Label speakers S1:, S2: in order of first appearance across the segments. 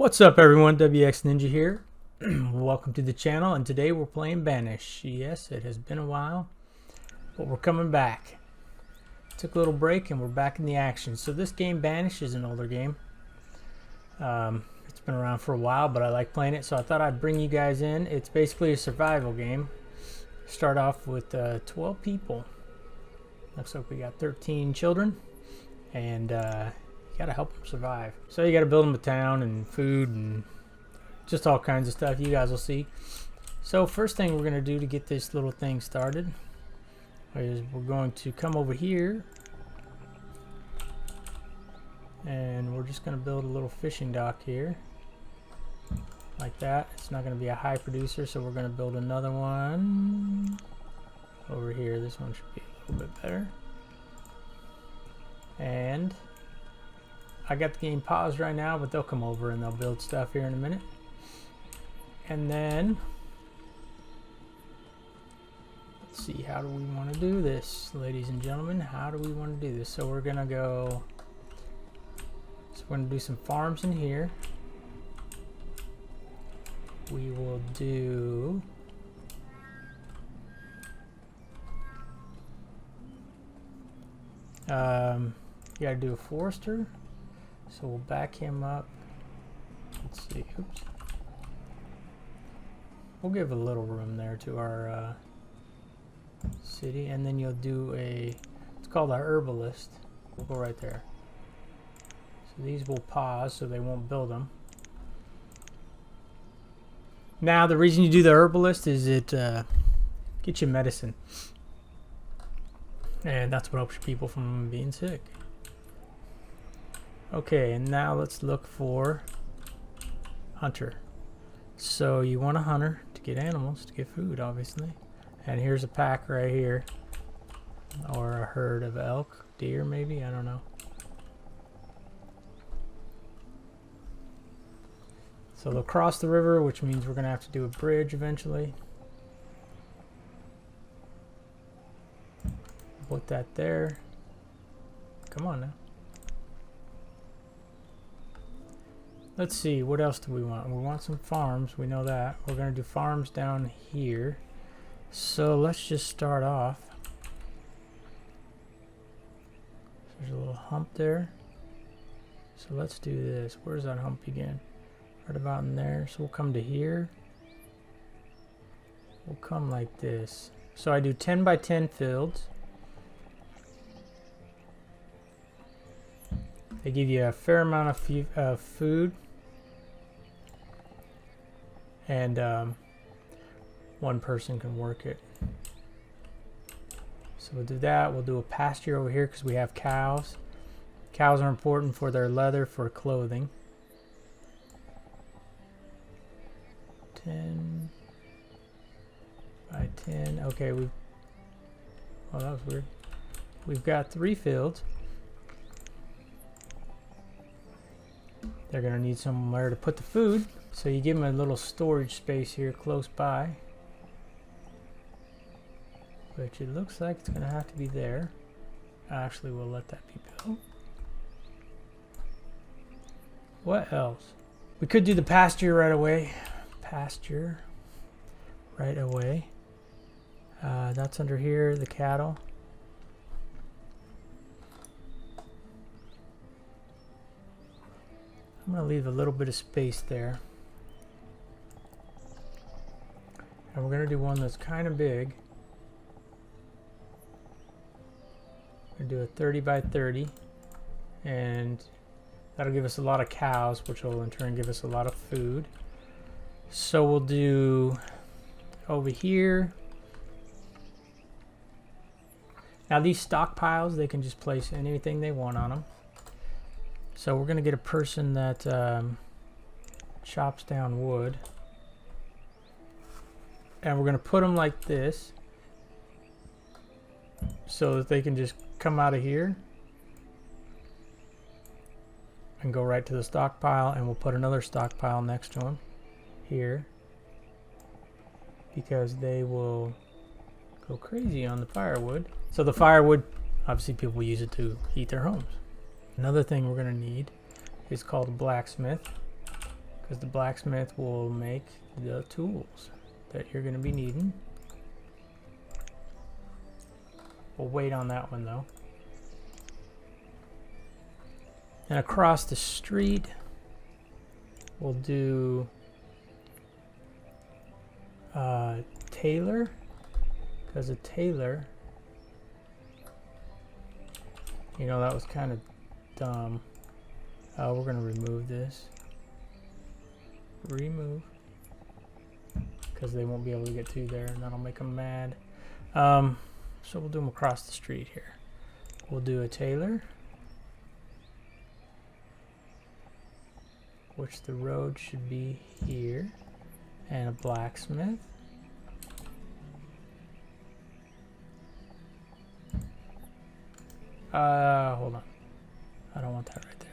S1: What's up everyone, WX Ninja here. Welcome to the channel, and today we're playing Banished. Yes, it has been a while, but we're coming back. Took a little break and we're back in the action. So this game, Banished, is an older game. It's been around for a while, but I like playing it, so I thought I'd bring you guys in. It's basically a survival game. Start off with 12 people. Looks like we got 13 children, and you gotta help them survive. So you gotta build them a town and food and just all kinds of stuff. You guys will see. So first thing we're gonna do to get this little thing started is we're going to come over here and we're just gonna build a little fishing dock here like that. It's not gonna be a high producer, so we're gonna build another one over here. This one should be a little bit better. And I got the game paused right now, but they'll come over and they'll build stuff here in a minute. And then let's see, how do we want to do this, ladies and gentlemen? How do we want to do this? So we're gonna go, so we're gonna do some farms in here. We will do you gotta do a forester. So we'll back him up. Let's see. Oops. We'll give a little room there to our city, and then you'll do a, it's called a herbalist. We'll go right there. So these will pause so they won't build them. Now the reason you do the herbalist is it gets you medicine, and that's what helps people from being sick. Okay, and now let's look for hunter. So you want a hunter to get animals, to get food, obviously. And here's a pack right here, or a herd of elk, deer maybe, I don't know. So they'll cross the river, which means we're gonna have to do a bridge eventually. Put that there. Come on now. Let's see, what else do we want? We want some farms, we know that. We're going to do farms down here. So let's just start off. There's a little hump there. So let's do this. Where's that hump begin? Right about in there. So we'll come to here. We'll come like this. So I do 10 by 10 fields. They give you a fair amount of food, and one person can work it. So we'll do that. We'll do a pasture over here because we have cows. Cows are important for their leather, for clothing. 10 by 10. Okay, oh, that was weird. We've got 3 fields. They're going to need somewhere to put the food, so you give them a little storage space here close by. Which it looks like it's going to have to be there. Actually, we'll let that be built. What else? We could do the pasture right away. Pasture right away. That's under here, the cattle. I'm going to leave a little bit of space there. And we're going to do one that's kind of big. We're going to do a 30 by 30. And that'll give us a lot of cows, which will in turn give us a lot of food. So we'll do over here. Now these stockpiles, they can just place anything they want on them. So we're going to get a person that chops down wood. And we're going to put them like this so that they can just come out of here and go right to the stockpile, and we'll put another stockpile next to them here because they will go crazy on the firewood. So the firewood, obviously people use it to heat their homes. Another thing we're going to need is called a blacksmith. because the blacksmith will make the tools that you're going to be needing. We'll wait on that one though. And across the street, we'll do tailor, because a tailor, you know, that was kind of dumb. We're going to remove this. Remove, because they won't be able to get through there, and that'll make them mad. So we'll do them across the street here. We'll do a tailor, which the road should be here, and a blacksmith. Hold on. I don't want that right there.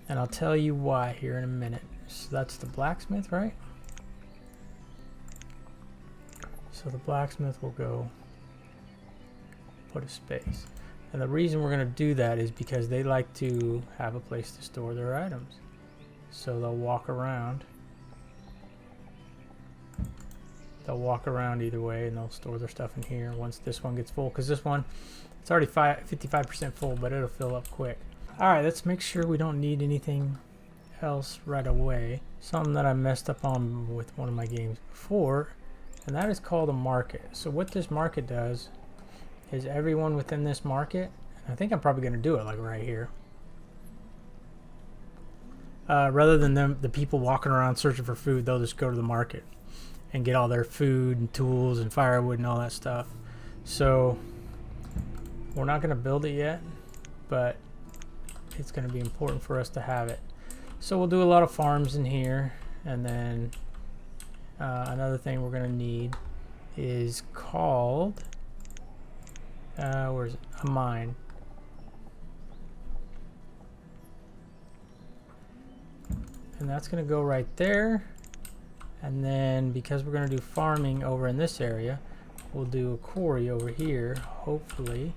S1: And I'll tell you why here in a minute. So that's the blacksmith, right? So the blacksmith will go put a space. And the reason we're going to do that is because they like to have a place to store their items. So they'll walk around. They'll walk around either way, and they'll store their stuff in here once this one gets full. Because this one, it's already 55% full, but it'll fill up quick. Alright, let's make sure we don't need anything else right away. Something that I messed up on with one of my games before, and that is called a market. So what this market does is everyone within this market, and I think I'm probably going to do it like right here. Rather than the people walking around searching for food, they'll just go to the market and get all their food and tools and firewood and all that stuff. So we're not going to build it yet, but it's going to be important for us to have it. So we'll do a lot of farms in here, and then another thing we're going to need is called where is it? A mine. And that's going to go right there. And then because we're going to do farming over in this area, we'll do a quarry over here, hopefully.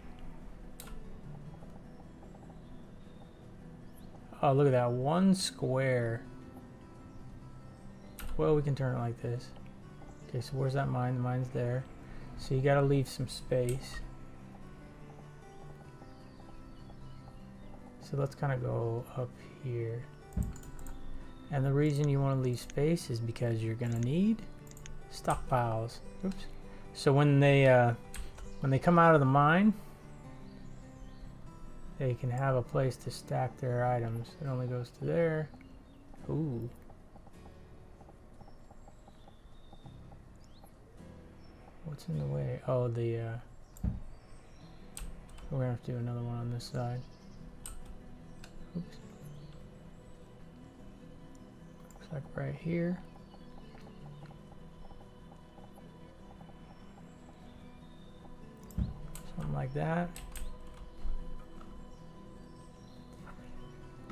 S1: Oh, look at that, 1 square. Well, we can turn it like this. Okay, so where's that mine? The mine's there. So you gotta leave some space. So let's kind of go up here. And the reason you want to leave space is because you're gonna need stockpiles. Oops. So when they come out of the mine, they can have a place to stack their items. It only goes to there. Ooh. What's in the way? Oh, we're gonna have to do another one on this side. Oops. Looks like right here. Something like that.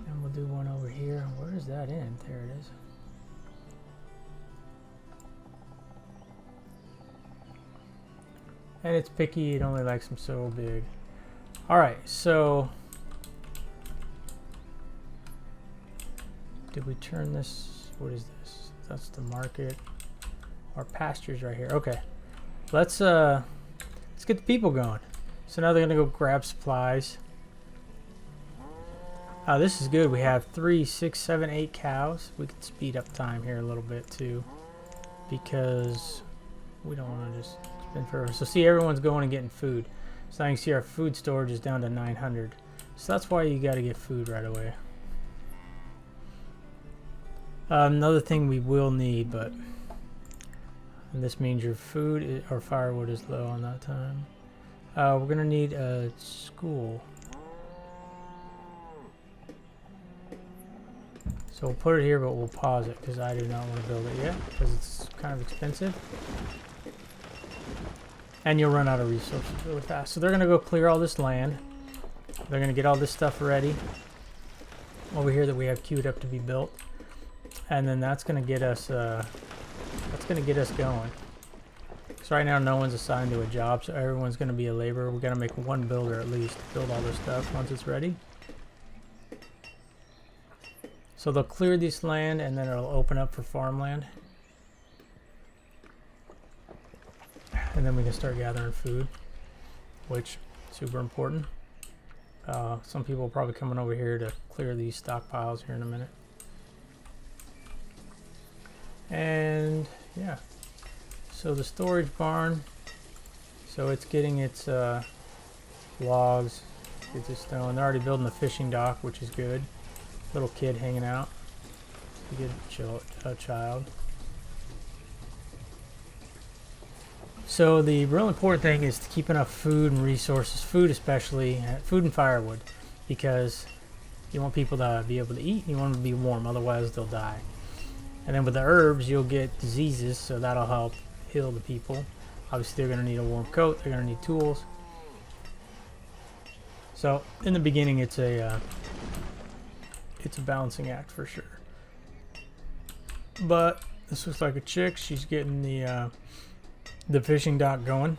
S1: And we'll do one over here. Where does that end? There it is. And it's picky, it only likes them so big. Alright, so did we turn this? What is this? That's the market. Our pastures right here. Okay. Let's get the people going. So now they're gonna go grab supplies. This is good. We have 3, 6, 7, 8 cows. We can speed up time here a little bit too, because we don't want to just spend forever. So see, everyone's going and getting food. So now you can see our food storage is down to 900. So that's why you got to get food right away. Another thing we will need, but and this means your food or firewood is low on that time. We're gonna need a school. So we'll put it here, but we'll pause it because I do not want to build it yet because it's kind of expensive. And you'll run out of resources really fast. So they're going to go clear all this land. They're going to get all this stuff ready over here that we have queued up to be built. And then that's going to get us going. So right now no one's assigned to a job, so everyone's going to be a laborer. We've got to make one builder at least to build all this stuff once it's ready. So they'll clear this land and then it'll open up for farmland. And then we can start gathering food, which is super important. Some people are probably coming over here to clear these stockpiles here in a minute. And yeah, so the storage barn, so it's getting its logs, gets its stone. They're already building the fishing dock, which is good. Little kid hanging out, a good child. So the real important thing is to keep enough food and resources, food especially, food and firewood, because you want people to be able to eat and you want them to be warm, otherwise they'll die. And then with the herbs, you'll get diseases, so that'll help heal the people. Obviously, they're going to need a warm coat. They're going to need tools. So in the beginning, it's a balancing act for sure. But this looks like a chick. She's getting the fishing dock going,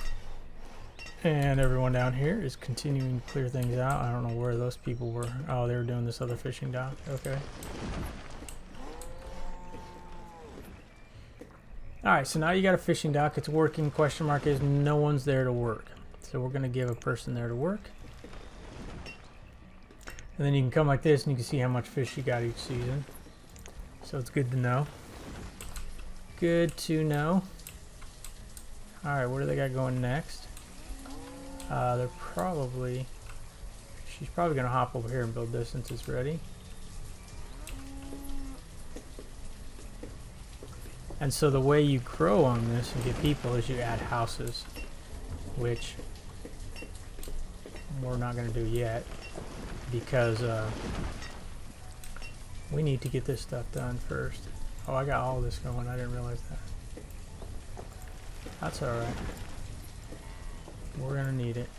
S1: and everyone down here is continuing to clear things out. I don't know where those people were. Oh, they were doing this other fishing dock. Okay. Alright, so now you got a fishing dock. It's working. Question mark is no one's there to work. So we're going to give a person there to work. And then you can come like this and you can see how much fish you got each season. So it's good to know. Good to know. Alright, what do they got going next? They're probably... She's probably going to hop over here and build this since it's ready. And so the way you grow on this and get people is you add houses, which we're not going to do yet because we need to get this stuff done first. Oh, I got all this going. I didn't realize that. That's alright. We're going to need it.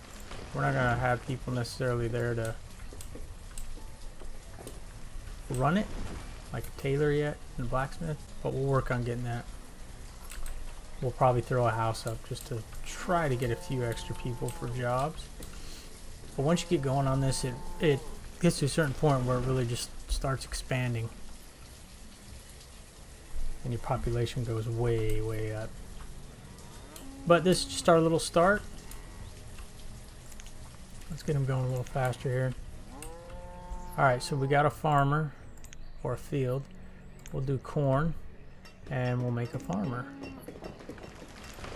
S1: We're not going to have people necessarily there to run it, like a tailor yet and a blacksmith, but we'll work on getting that. We'll probably throw a house up just to try to get a few extra people for jobs. But once you get going on this, it gets to a certain point where it really just starts expanding. And your population goes way, way up. But this is just our little start. Let's get them going a little faster here. Alright, so we got a farmer, or a field. We'll do corn, and we'll make a farmer.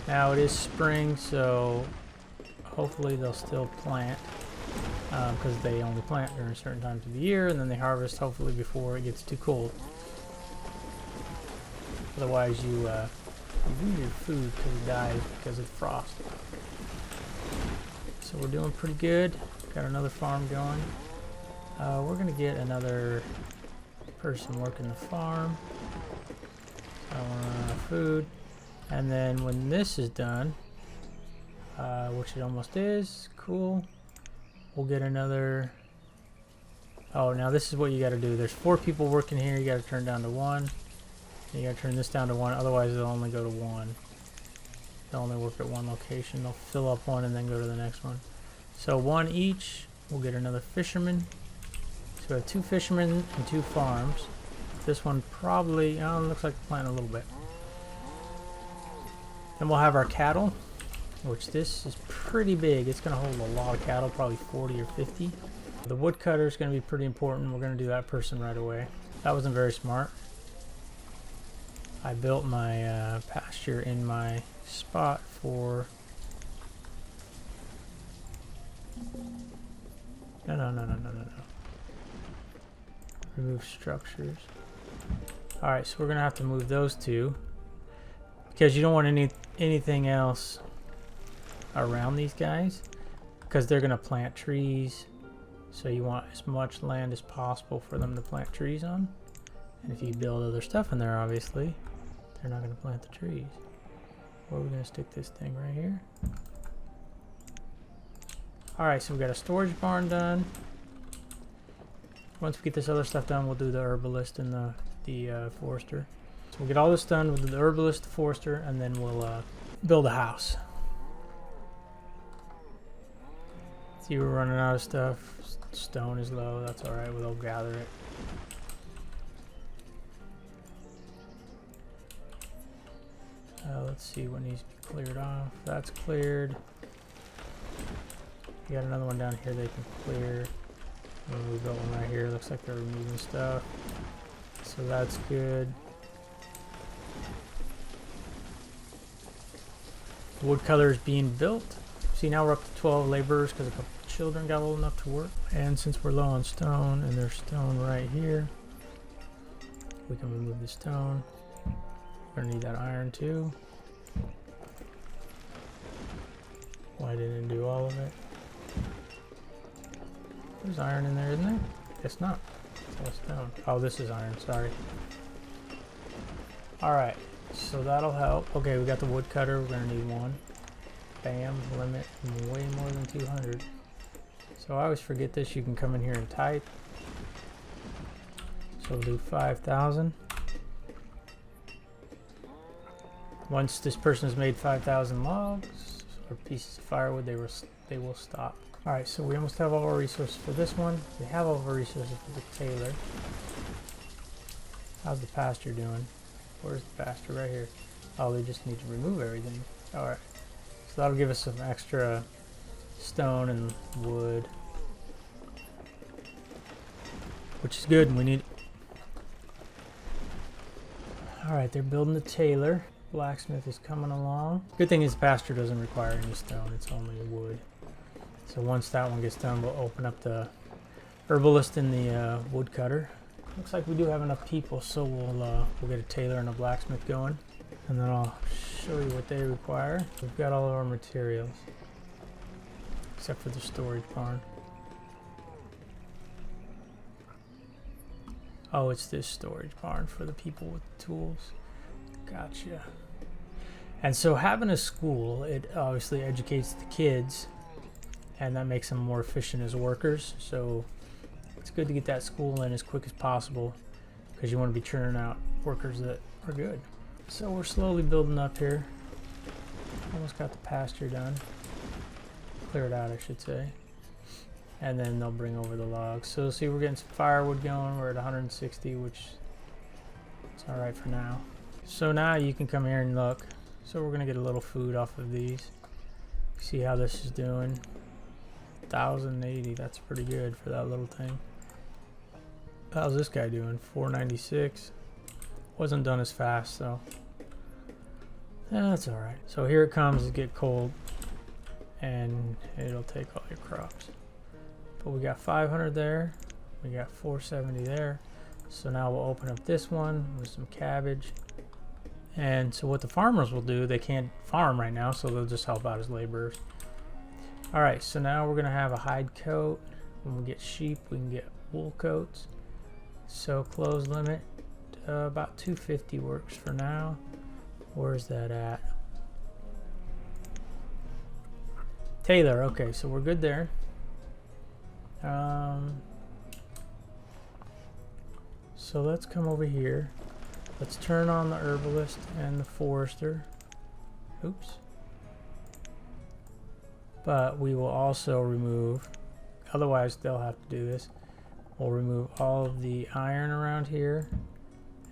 S1: Now it is spring, so hopefully they'll still plant, because they only plant during certain times of the year, and then they harvest hopefully before it gets too cold. Otherwise you lose your food because it dies because of frost. So we're doing pretty good. Got another farm going. We're going to get another person working the farm. So I want to run out of food. And then when this is done, which it almost is, cool, we'll get another... Oh, now this is what you got to do. There's 4 people working here. You got to turn down to 1. You got to turn this down to 1. Otherwise, they'll only go to 1. They'll only work at 1 location. They'll fill up 1 and then go to the next one. So 1 each. We'll get another fisherman. So we have 2 fishermen and 2 farms. This one probably, oh, looks like they're planting a little bit. Then we'll have our cattle, which this is pretty big. It's going to hold a lot of cattle, probably 40 or 50. The woodcutter is going to be pretty important. We're going to do that person right away. That wasn't very smart. I built my pasture in my spot for... No. Remove structures. Alright, so we're going to have to move those 2. Because you don't want anything else around these guys. Because they're going to plant trees. So you want as much land as possible for them to plant trees on. And if you build other stuff in there, obviously, they're not going to plant the trees. Where are we going to stick this thing? Right here? Alright, so we got a storage barn done. Once we get this other stuff done, we'll do the herbalist and the forester. So we'll get all this done with the herbalist, the forester, and then we'll build a house. See, we're running out of stuff. Stone is low. That's alright. We'll gather it. Let's see what needs to be cleared off. That's cleared. You got another one down here they can clear. And we built one right here. Looks like they're removing stuff. So that's good. The woodcutter is being built. See, now we're up to 12 laborers because a couple children got old enough to work. And since we're low on stone, and there's stone right here, we can remove the stone. We're gonna need that iron too. Why didn't it do all of it? There's iron in there, isn't there? Guess not. It's all stone. Oh, this is iron, sorry. Alright, so that'll help. Okay, we got the woodcutter, we're gonna need one. Bam, limit way more than 200. So I always forget this, you can come in here and type. So we'll do 5,000. Once this person has made 5,000 logs or pieces of firewood, they will stop. Alright, so we almost have all our resources for this one. We have all of our resources for the tailor. How's the pasture doing? Where's the pasture? Right here. Oh, they just need to remove everything. Alright. So that'll give us some extra stone and wood. Which is good, and we need... Alright, they're building the tailor. Blacksmith is coming along. Good thing is the pasture doesn't require any stone, it's only wood. So once that one gets done, we'll open up the herbalist and the woodcutter. Looks like we do have enough people, so we'll get a tailor and a blacksmith going, and then I'll show you what they require. We've got all of our materials, except for the storage barn. Oh, it's this storage barn for the people with the tools. Gotcha. And so having a school, it obviously educates the kids, and that makes them more efficient as workers. So it's good to get that school in as quick as possible, because you want to be churning out workers that are good. So we're slowly building up here. Almost got the pasture done. Clear it out, I should say. And then they'll bring over the logs. So see, we're getting some firewood going. We're at 160, which is all right for now. So now you can come here and look. So we're gonna get a little food off of these. See how this is doing. 1,080, that's pretty good for that little thing. How's this guy doing? 496. Wasn't done as fast, so that's all right. So here it comes to get cold, and it'll take all your crops. But we got 500 there. We got 470 there. So now we'll open up this one with some cabbage. And so what the farmers will do, they can't farm right now, so they'll just help out as laborers. Alright, so now we're going to have a hide coat. When we get sheep, we can get wool coats. So clothes limit, about 250 works for now. Where's that at? Tailor, okay, so we're good there. So let's come over here. Let's turn on the herbalist and the forester. Oops. But we will also remove, otherwise they'll have to do this. We'll remove all of the iron around here,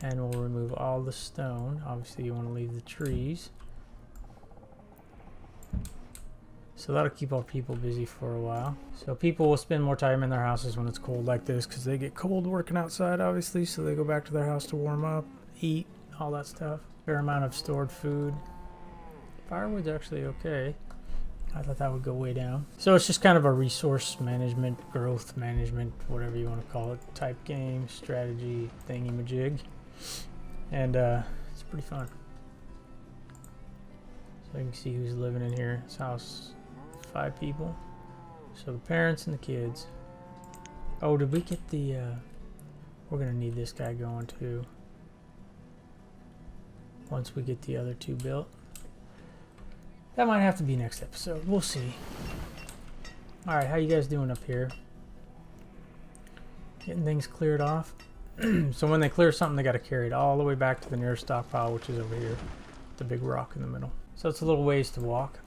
S1: and we'll remove all the stone. Obviously you want to leave the trees. So that'll keep our people busy for a while. So people will spend more time in their houses when it's cold like this, because they get cold working outside, obviously, so they go back to their house to warm up, eat, all that stuff. Fair amount of stored food. Firewood's actually okay. I thought that would go way down. So it's just kind of a resource management, growth management, whatever you want to call it, type game, strategy, thingy-majig. And it's pretty fun. So you can see who's living in here. This house, 5 people. So the parents and the kids. Oh, did we get the, we're gonna need this guy going too. Once we get the other 2 built. That might have to be next episode. We'll see. Alright, how you guys doing up here? Getting things cleared off. So when they clear something, they got to carry it all the way back to the nearest stockpile, which is over here. The big rock in the middle. So it's a little ways to walk.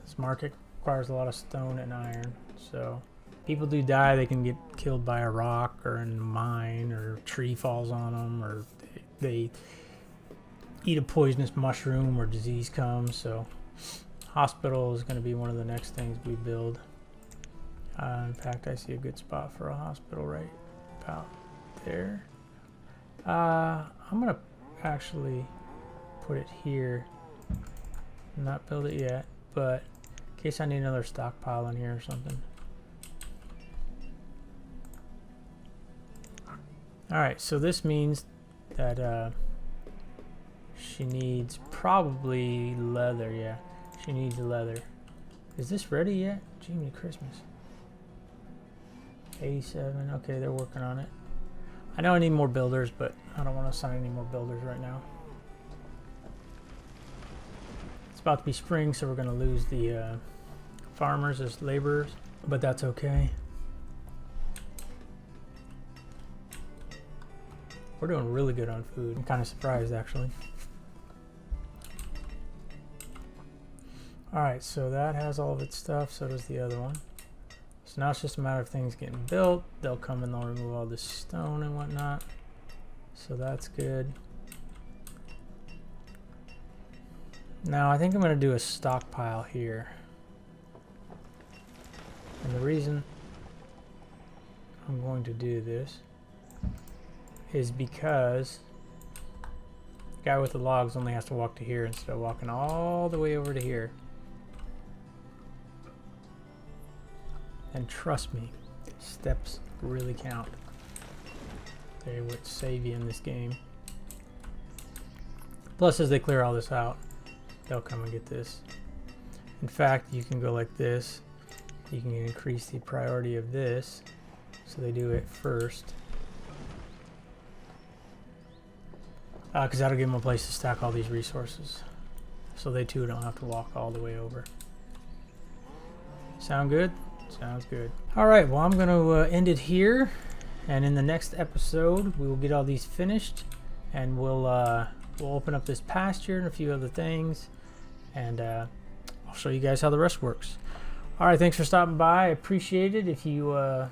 S1: This market requires a lot of stone and iron. So people do die. They can get killed by a rock or in a mine, or a tree falls on them, or they eat a poisonous mushroom or disease comes. So hospital is going to be one of the next things we build. In fact, I see a good spot for a hospital right about there. I'm going to actually put it here. Not build it yet, but in case I need another stockpile in here or something. Alright, so this means that she needs probably leather. Yeah, she needs leather. Is this ready yet? Jiminy Christmas. 87. Okay, they're working on it. I know I need more builders, but I don't want to assign any more builders right now. It's about to be spring, so we're going to lose the farmers as laborers, but that's okay. We're doing really good on food. I'm kind of surprised, actually. Alright, so that has all of its stuff, so does the other one. So now it's just a matter of things getting built. They'll come and they'll remove all this stone and whatnot. So that's good. Now I think I'm going to do a stockpile here. And the reason I'm going to do this is because the guy with the logs only has to walk to here instead of walking all the way over to here. And trust me, steps really count. They would save you in this game. Plus, as they clear all this out, they'll come and get this. In fact, you can go like this. You can increase the priority of this, so they do it first. Because that'll give them a place to stack all these resources. So they too don't have to walk all the way over. Sound good? Sounds good. Alright, well I'm going to end it here. And in the next episode, we will get all these finished. And we'll open up this pasture and a few other things. And I'll show you guys how the rest works. Alright, thanks for stopping by. I appreciate it. If you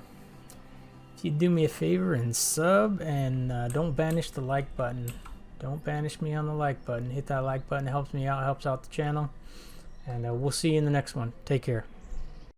S1: do me a favor and sub, and don't banish the like button. Don't banish me on the like button. Hit that like button. It helps me out. Helps out the channel. And we'll see you in the next one. Take care.